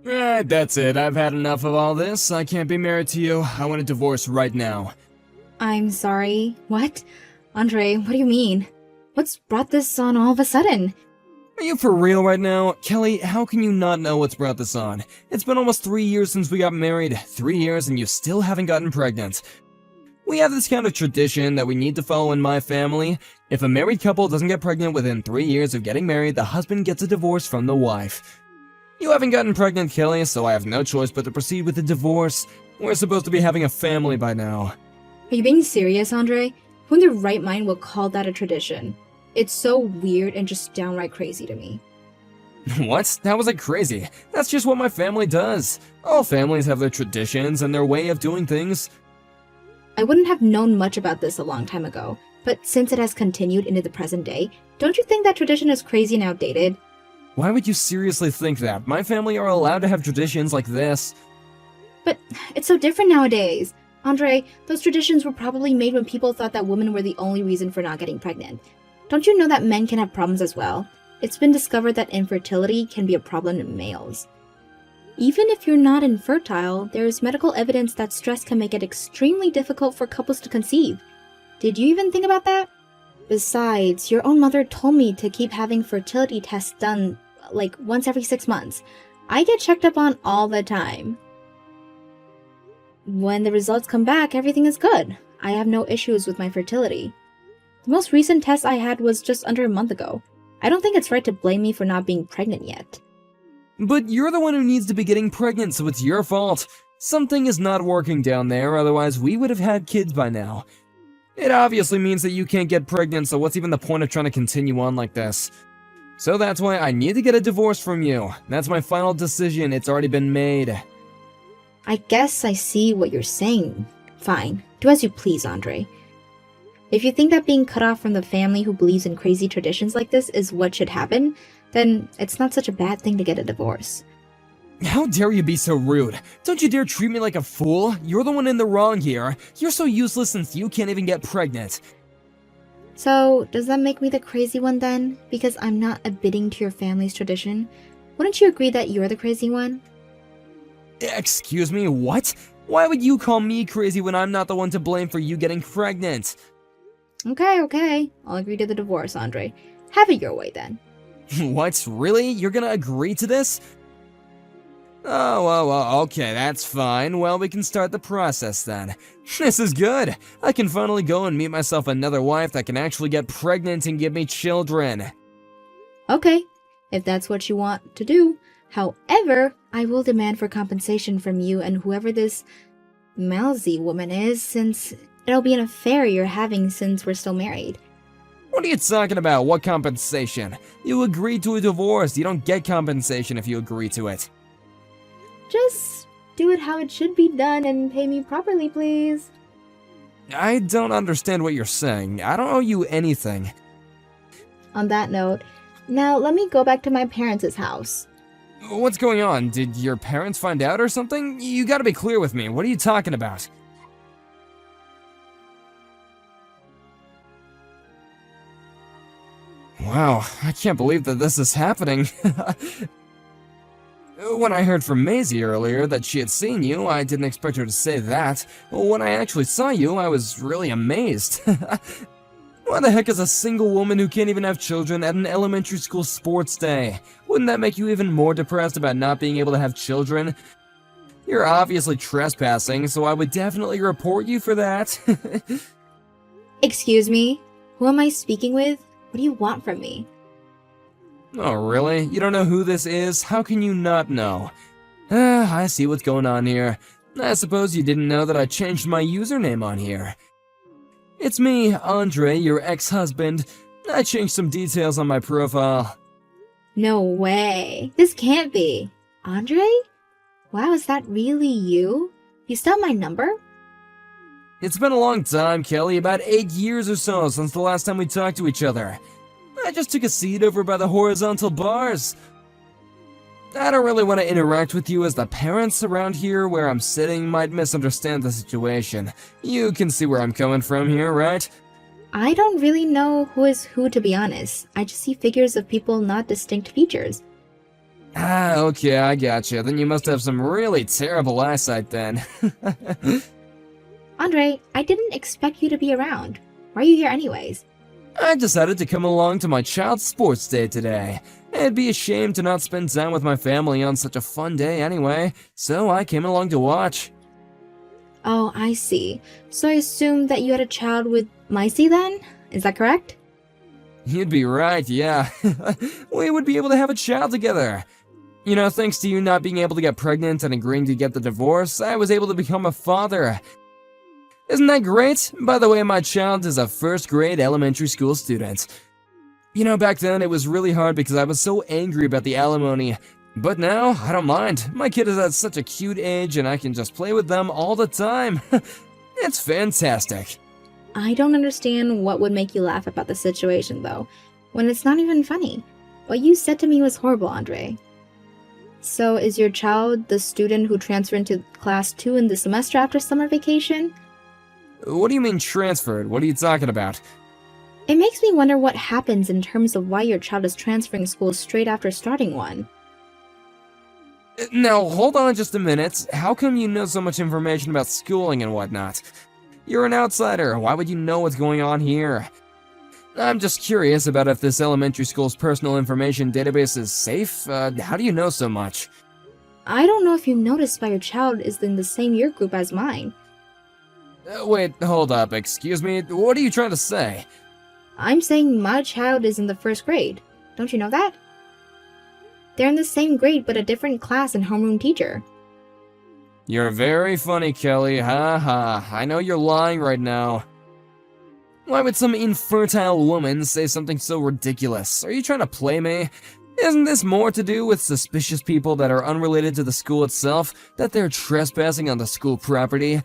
That's it. I've had enough of all this. I can't be married to you. I want a divorce right now. I'm sorry. What? Andre, what do you mean? What's brought this on all of a sudden? Are you for real right now? Kelly, how can you not know what's brought this on? It's been almost 3 years since we got married. 3 years and you still haven't gotten pregnant. We have this kind of tradition that we need to follow in my family. If a married couple doesn't get pregnant within 3 years of getting married, the husband gets a divorce from the wife. You haven't gotten pregnant, Kelly, so I have no choice but to proceed with the divorce. We're supposed to be having a family by now. Are you being serious, Andre? Who in their right mind would call that a tradition? It's so weird and just downright crazy to me. What? That wasn't crazy. That's just what my family does. All families have their traditions and their way of doing things. I wouldn't have known much about this a long time ago, but since it has continued into the present day, don't you think that tradition is crazy and outdated? Why would you seriously think that? My family are allowed to have traditions like this. But it's so different nowadays. Andre, those traditions were probably made when people thought that women were the only reason for not getting pregnant. Don't you know that men can have problems as well? It's been discovered that infertility can be a problem in males. Even if you're not infertile, there is medical evidence that stress can make it extremely difficult for couples to conceive. Did you even think about that? Besides, your own mother told me to keep having fertility tests done, like, once every 6 months. I get checked up on all the time. When the results come back, everything is good. I have no issues with my fertility. The most recent test I had was just under a month ago. I don't think it's right to blame me for not being pregnant yet. But you're the one who needs to be getting pregnant, so it's your fault. Something is not working down there, otherwise we would have had kids by now. It obviously means that you can't get pregnant, so what's even the point of trying to continue on like this? So that's why I need to get a divorce from you. That's my final decision, it's already been made. I guess I see what you're saying. Fine, do as you please, Andre. If you think that being cut off from the family who believes in crazy traditions like this is what should happen, then it's not such a bad thing to get a divorce. How dare you be so rude? Don't you dare treat me like a fool. You're the one in the wrong here. You're so useless since you can't even get pregnant. So, does that make me the crazy one then? Because I'm not abiding to your family's tradition? Wouldn't you agree that you're the crazy one? Excuse me, what? Why would you call me crazy when I'm not the one to blame for you getting pregnant? Okay. I'll agree to the divorce, Andre. Have it your way then. What? Really? You're gonna agree to this? Oh, well, okay, that's fine. Well, we can start the process then. This is good. I can finally go and meet myself another wife that can actually get pregnant and give me children. Okay, if that's what you want to do. However, I will demand for compensation from you and whoever this Malzy woman is, since it'll be an affair you're having since we're still married. What are you talking about? What compensation? You agreed to a divorce. You don't get compensation if you agree to it. Just do it how it should be done and pay me properly, please. I don't understand what you're saying. I don't owe you anything. On that note, now let me go back to my parents' house. What's going on? Did your parents find out or something? You gotta be clear with me. What are you talking about? Wow, I can't believe that this is happening. When I heard from Maisie earlier that she had seen you, I didn't expect her to say that. When I actually saw you, I was really amazed. Why the heck is a single woman who can't even have children at an elementary school sports day? Wouldn't that make you even more depressed about not being able to have children? You're obviously trespassing, so I would definitely report you for that. Excuse me? Who am I speaking with? What do you want from me? Oh, really? You don't know who this is? How can you not know? I see what's going on here. I suppose you didn't know that I changed my username on here. It's me, Andre, your ex-husband. I changed some details on my profile. No way. This can't be. Andre? Wow, is that really you? You still have my number? It's been a long time, Kelly, about 8 years or so since the last time we talked to each other. I just took a seat over by the horizontal bars. I don't really want to interact with you as the parents around here where I'm sitting might misunderstand the situation. You can see where I'm coming from here, right? I don't really know who is who, to be honest. I just see figures of people, not distinct features. Ah, okay, I gotcha. Then you must have some really terrible eyesight then. Andre, I didn't expect you to be around. Why are you here anyways? I decided to come along to my child's sports day today. It'd be a shame to not spend time with my family on such a fun day anyway, so I came along to watch. Oh, I see. So I assume that you had a child with Maisie then? Is that correct? You'd be right, yeah. We would be able to have a child together. You know, thanks to you not being able to get pregnant and agreeing to get the divorce, I was able to become a father. Isn't that great? By the way, my child is a first-grade elementary school student. You know, back then it was really hard because I was so angry about the alimony. But now, I don't mind. My kid is at such a cute age and I can just play with them all the time. It's fantastic. I don't understand what would make you laugh about the situation, though, when it's not even funny. What you said to me was horrible, Andre. So, is your child the student who transferred into class 2 in the semester after summer vacation? What do you mean transferred? What are you talking about? It makes me wonder what happens in terms of why your child is transferring schools straight after starting one. Now, hold on just a minute. How come you know so much information about schooling and whatnot? You're an outsider. Why would you know what's going on here? I'm just curious about if this elementary school's personal information database is safe. How do you know so much? I don't know if you noticed why your child is in the same year group as mine. Wait, hold up. Excuse me? What are you trying to say? I'm saying my child is in the first grade. Don't you know that? They're in the same grade but a different class and homeroom teacher. You're very funny, Kelly. Ha ha. I know you're lying right now. Why would some infertile woman say something so ridiculous? Are you trying to play me? Isn't this more to do with suspicious people that are unrelated to the school itself, that they're trespassing on the school property?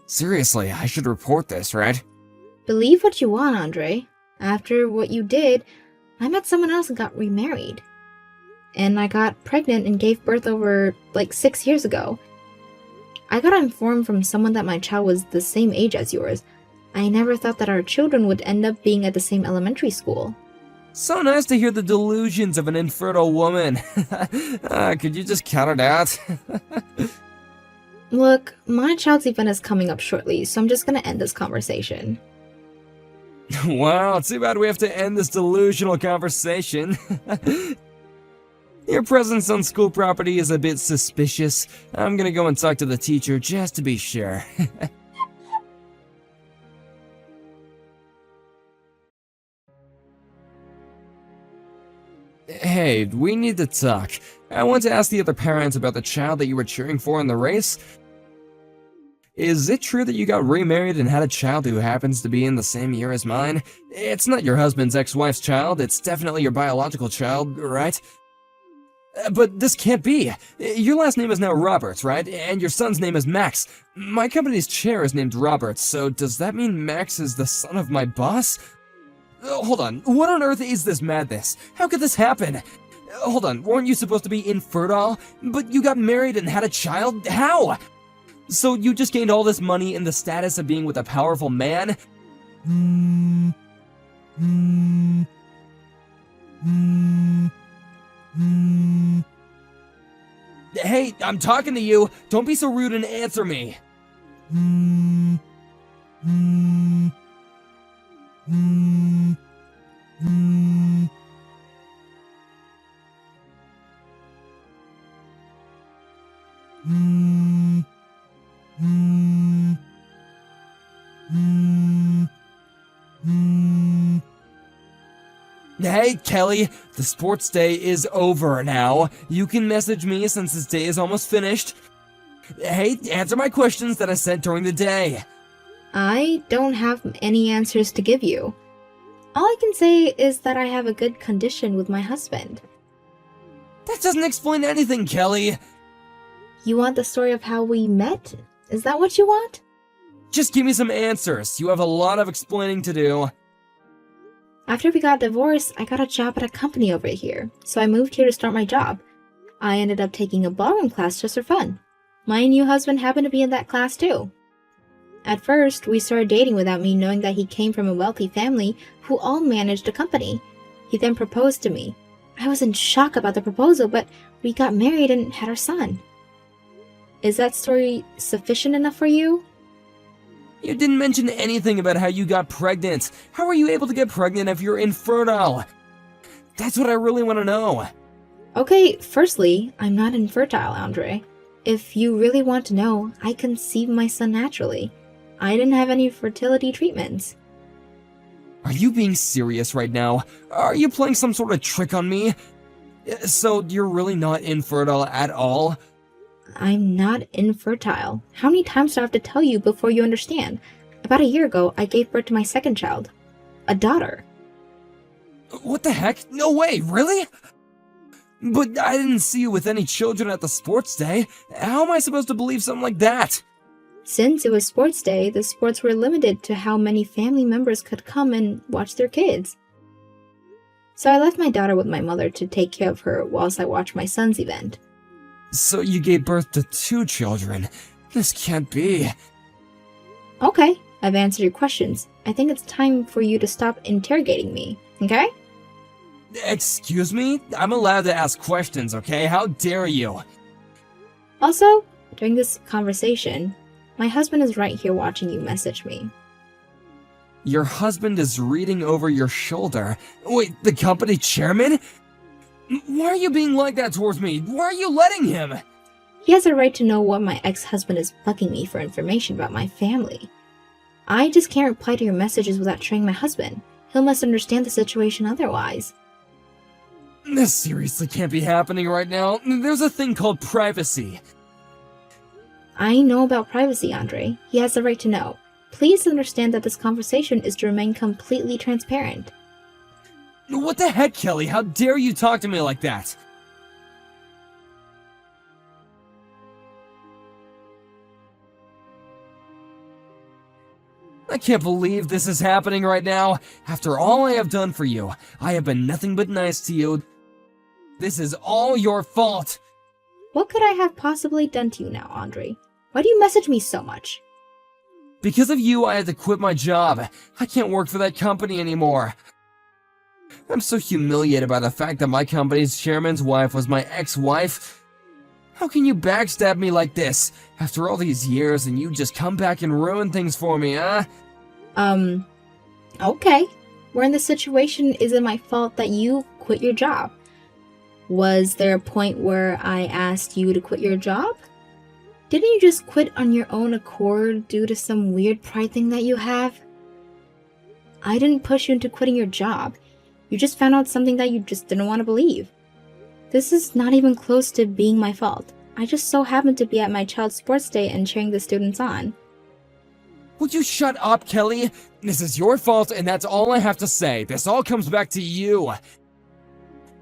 Seriously, I should report this, right? Believe what you want, Andre. After what you did, I met someone else and got remarried. And I got pregnant and gave birth over, 6 years ago. I got informed from someone that my child was the same age as yours. I never thought that our children would end up being at the same elementary school. So nice to hear the delusions of an infertile woman. Could you just cut it out? Look, my child's event is coming up shortly, so I'm just gonna end this conversation. Wow, too bad we have to end this delusional conversation. Your presence on school property is a bit suspicious. I'm gonna go and talk to the teacher just to be sure. Hey, we need to talk. I want to ask the other parents about the child that you were cheering for in the race. Is it true that you got remarried and had a child who happens to be in the same year as mine? It's not your husband's ex-wife's child, it's definitely your biological child, right? But this can't be. Your last name is now Roberts, right? And your son's name is Max. My company's chair is named Roberts, so does that mean Max is the son of my boss? Hold on, what on earth is this madness? How could this happen? Hold on, weren't you supposed to be infertile? But you got married and had a child? How? So you just gained all this money and the status of being with a powerful man? Hey, I'm talking to you. Don't be so rude and answer me. Hey, Kelly, the sports day is over now. You can message me since this day is almost finished. Hey, answer my questions that I sent during the day. I don't have any answers to give you. All I can say is that I have a good condition with my husband. That doesn't explain anything, Kelly. You want the story of how we met? Is that what you want? Just give me some answers. You have a lot of explaining to do. After we got divorced, I got a job at a company over here, so I moved here to start my job. I ended up taking a ballroom class just for fun. My new husband happened to be in that class too. At first, we started dating without me knowing that he came from a wealthy family who all managed a company. He then proposed to me. I was in shock about the proposal, but we got married and had our son. Is that story sufficient enough for you? You didn't mention anything about how you got pregnant. How are you able to get pregnant if you're infertile? That's what I really want to know. Okay, firstly, I'm not infertile, Andre. If you really want to know, I conceived my son naturally. I didn't have any fertility treatments. Are you being serious right now? Are you playing some sort of trick on me? So you're really not infertile at all? I'm not infertile. How many times do I have to tell you before you understand? About a year ago, I gave birth to my second child. A daughter. What the heck? No way, really? But I didn't see you with any children at the sports day. How am I supposed to believe something like that? Since it was sports day, the sports were limited to how many family members could come and watch their kids. So I left my daughter with my mother to take care of her whilst I watched my son's event. So you gave birth to 2 children. This can't be. Okay, I've answered your questions. I think it's time for you to stop interrogating me, okay? Excuse me? I'm allowed to ask questions, okay? How dare you? Also, during this conversation, my husband is right here watching you message me. Your husband is reading over your shoulder. Wait, the company chairman? Why are you being like that towards me? Why are you letting him? He has a right to know what my ex-husband is bugging me for information about my family. I just can't reply to your messages without showing my husband. He'll misunderstand the situation otherwise. This seriously can't be happening right now. There's a thing called privacy. I know about privacy, Andre. He has the right to know. Please understand that this conversation is to remain completely transparent. What the heck, Kelly? How dare you talk to me like that? I can't believe this is happening right now. After all I have done for you, I have been nothing but nice to you. This is all your fault. What could I have possibly done to you now, Andre? Why do you message me so much? Because of you, I had to quit my job. I can't work for that company anymore. I'm so humiliated by the fact that my company's chairman's wife was my ex-wife. How can you backstab me like this? After all these years and you just come back and ruin things for me, huh? Okay. We're in this situation. Is it my fault that you quit your job? Was there a point where I asked you to quit your job? Didn't you just quit on your own accord due to some weird pride thing that you have? I didn't push you into quitting your job. You just found out something that you just didn't want to believe. This is not even close to being my fault. I just so happened to be at my child's sports day and cheering the students on. Would you shut up, Kelly? This is your fault and that's all I have to say. This all comes back to you.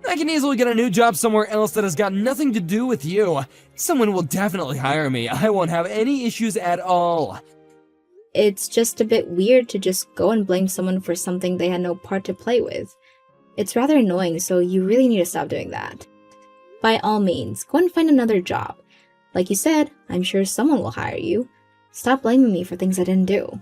I can easily get a new job somewhere else that has got nothing to do with you. Someone will definitely hire me. I won't have any issues at all. It's just a bit weird to just go and blame someone for something they had no part to play with. It's rather annoying, so you really need to stop doing that. By all means, go and find another job. Like you said, I'm sure someone will hire you. Stop blaming me for things I didn't do.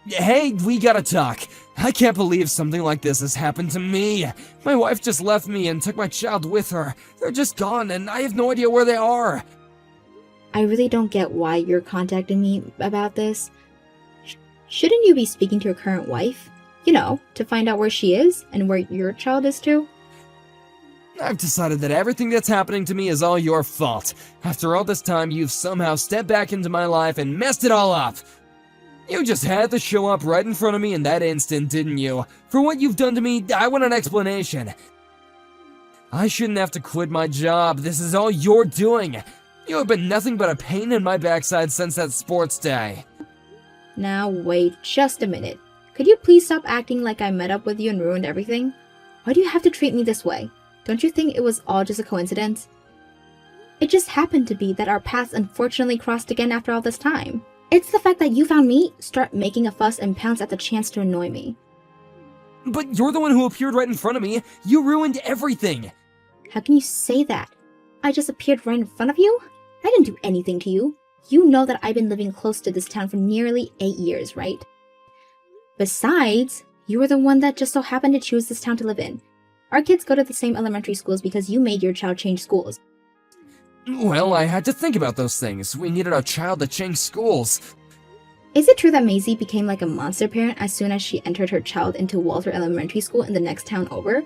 Hey, we gotta talk. I can't believe something like this has happened to me. My wife just left me and took my child with her. They're just gone and I have no idea where they are. I really don't get why you're contacting me about this. Shouldn't you be speaking to your current wife? You know, to find out where she is and where your child is too? I've decided that everything that's happening to me is all your fault. After all this time, you've somehow stepped back into my life and messed it all up. You just had to show up right in front of me in that instant, didn't you? For what you've done to me, I want an explanation. I shouldn't have to quit my job. This is all you're doing. You have been nothing but a pain in my backside since that sports day. Now wait just a minute. Could you please stop acting like I met up with you and ruined everything? Why do you have to treat me this way? Don't you think it was all just a coincidence? It just happened to be that our paths unfortunately crossed again after all this time. It's the fact that you found me, start making a fuss and pounce at the chance to annoy me. But you're the one who appeared right in front of me. You ruined everything. How can you say that? I just appeared right in front of you? I didn't do anything to you. You know that I've been living close to this town for nearly 8 years, right? Besides, you were the one that just so happened to choose this town to live in. Our kids go to the same elementary schools because you made your child change schools. Well, I had to think about those things. We needed a child to change schools. Is it true that Maisie became like a monster parent as soon as she entered her child into Walter Elementary School in the next town over?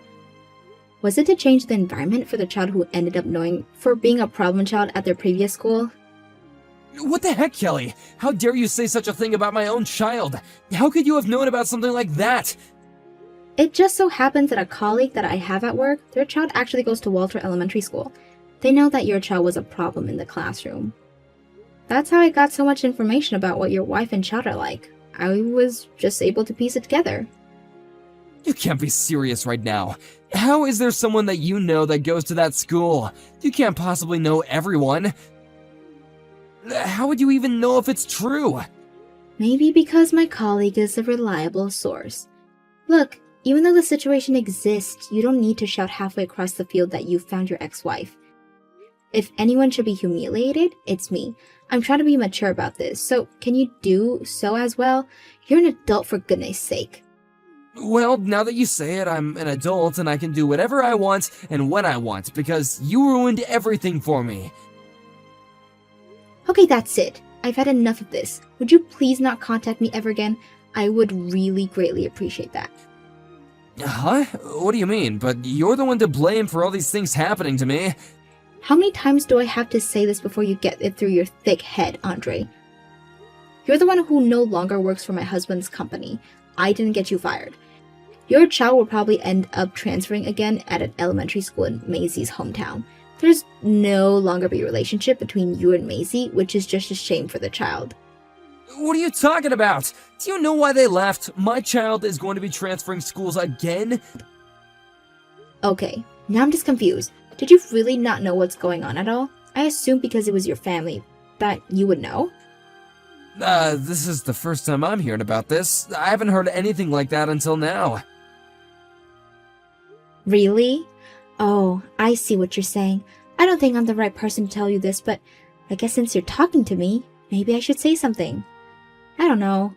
Was it to change the environment for the child who ended up knowing for being a problem child at their previous school? What the heck, Kelly? How dare you say such a thing about my own child? How could you have known about something like that? It just so happens that a colleague that I have at work, their child actually goes to Walter Elementary School. They know that your child was a problem in the classroom. That's how I got so much information about what your wife and child are like. I was just able to piece it together. You can't be serious right now. How is there someone that you know that goes to that school? You can't possibly know everyone. How would you even know if it's true? Maybe because my colleague is a reliable source. Look, even though the situation exists, you don't need to shout halfway across the field that you found your ex-wife. If anyone should be humiliated, it's me. I'm trying to be mature about this, so can you do so as well? You're an adult, for goodness sake. Well, now that you say it, I'm an adult and I can do whatever I want and when I want because you ruined everything for me. Okay, that's it. I've had enough of this. Would you please not contact me ever again? I would really greatly appreciate that. Huh? What do you mean? But you're the one to blame for all these things happening to me. How many times do I have to say this before you get it through your thick head, Andre? You're the one who no longer works for my husband's company. I didn't get you fired. Your child will probably end up transferring again at an elementary school in Maisie's hometown. There's no longer be a relationship between you and Maisie, which is just a shame for the child. What are you talking about? Do you know why they left? My child is going to be transferring schools again? Okay, now I'm just confused. Did you really not know what's going on at all? I assumed because it was your family that you would know. This is the first time I'm hearing about this. I haven't heard anything like that until now. Really? Oh, I see what you're saying. I don't think I'm the right person to tell you this, but I guess since you're talking to me, maybe I should say something. I don't know.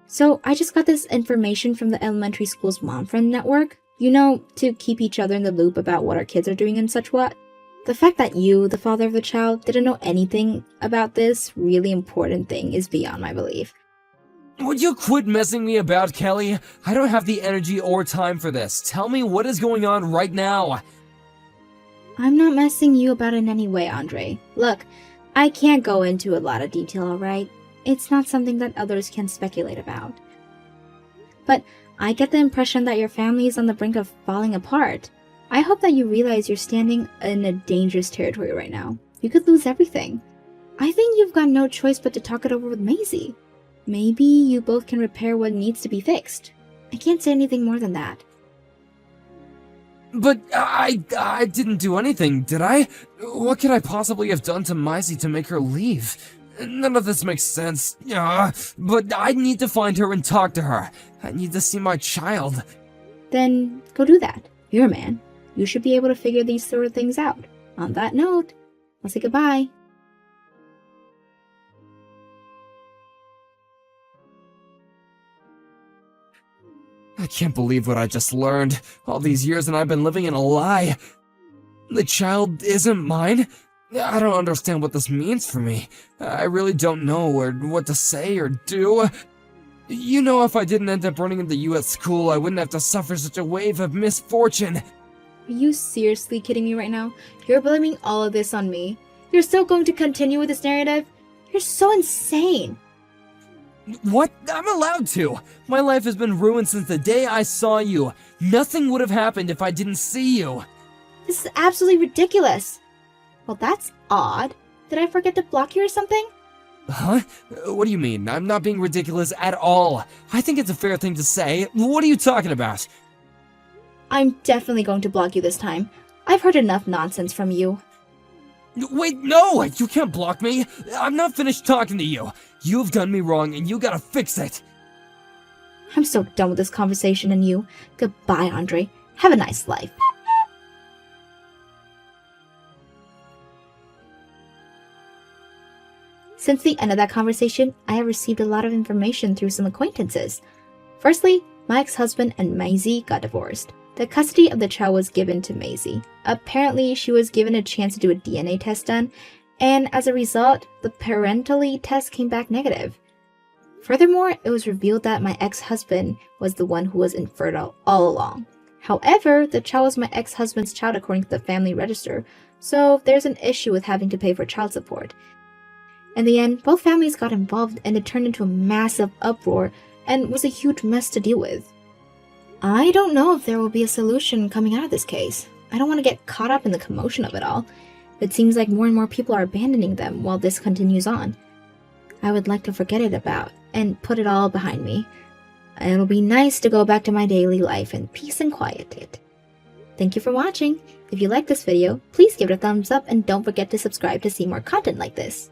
So I just got this information from the elementary school's mom friend network. You know, to keep each other in the loop about what our kids are doing and such what. The fact that you, the father of the child, didn't know anything about this really important thing is beyond my belief. Would you quit messing me about, Kelly? I don't have the energy or time for this. Tell me what is going on right now. I'm not messing you about in any way, Andre. Look, I can't go into a lot of detail, alright? It's not something that others can speculate about. But I get the impression that your family is on the brink of falling apart. I hope that you realize you're standing in a dangerous territory right now. You could lose everything. I think you've got no choice but to talk it over with Maisie. Maybe you both can repair what needs to be fixed. I can't say anything more than that. But I didn't do anything, did I? What could I possibly have done to Maisie to make her leave? None of this makes sense. But I need to find her and talk to her. I need to see my child. Then go do that. You're a man. You should be able to figure these sort of things out. On that note, I'll say goodbye. I can't believe what I just learned. All these years and I've been living in a lie. The child isn't mine? I don't understand what this means for me. I really don't know what to say or do. You know, if I didn't end up running into you at school, I wouldn't have to suffer such a wave of misfortune. Are you seriously kidding me right now? You're blaming all of this on me. You're still going to continue with this narrative? You're so insane. What? I'm allowed to. My life has been ruined since the day I saw you. Nothing would have happened if I didn't see you. This is absolutely ridiculous. Well, that's odd. Did I forget to block you or something? Huh? What do you mean? I'm not being ridiculous at all. I think it's a fair thing to say. What are you talking about? I'm definitely going to block you this time. I've heard enough nonsense from you. Wait, no! You can't block me! I'm not finished talking to you! You've done me wrong and you gotta fix it! I'm so done with this conversation and you. Goodbye, Andre. Have a nice life. Since the end of that conversation, I have received a lot of information through some acquaintances. Firstly, my ex-husband and Maisie got divorced. The custody of the child was given to Maisie. Apparently, she was given a chance to do a DNA test done, and as a result, the parentality test came back negative. Furthermore, it was revealed that my ex-husband was the one who was infertile all along. However, the child was my ex-husband's child according to the family register, so there's an issue with having to pay for child support. In the end, both families got involved and it turned into a massive uproar and was a huge mess to deal with. I don't know if there will be a solution coming out of this case. I don't want to get caught up in the commotion of it all. It seems like more and more people are abandoning them while this continues on. I would like to forget it about and put it all behind me. It'll be nice to go back to my daily life in peace and quiet. Thank you for watching. If you liked this video, please give it a thumbs up and don't forget to subscribe to see more content like this.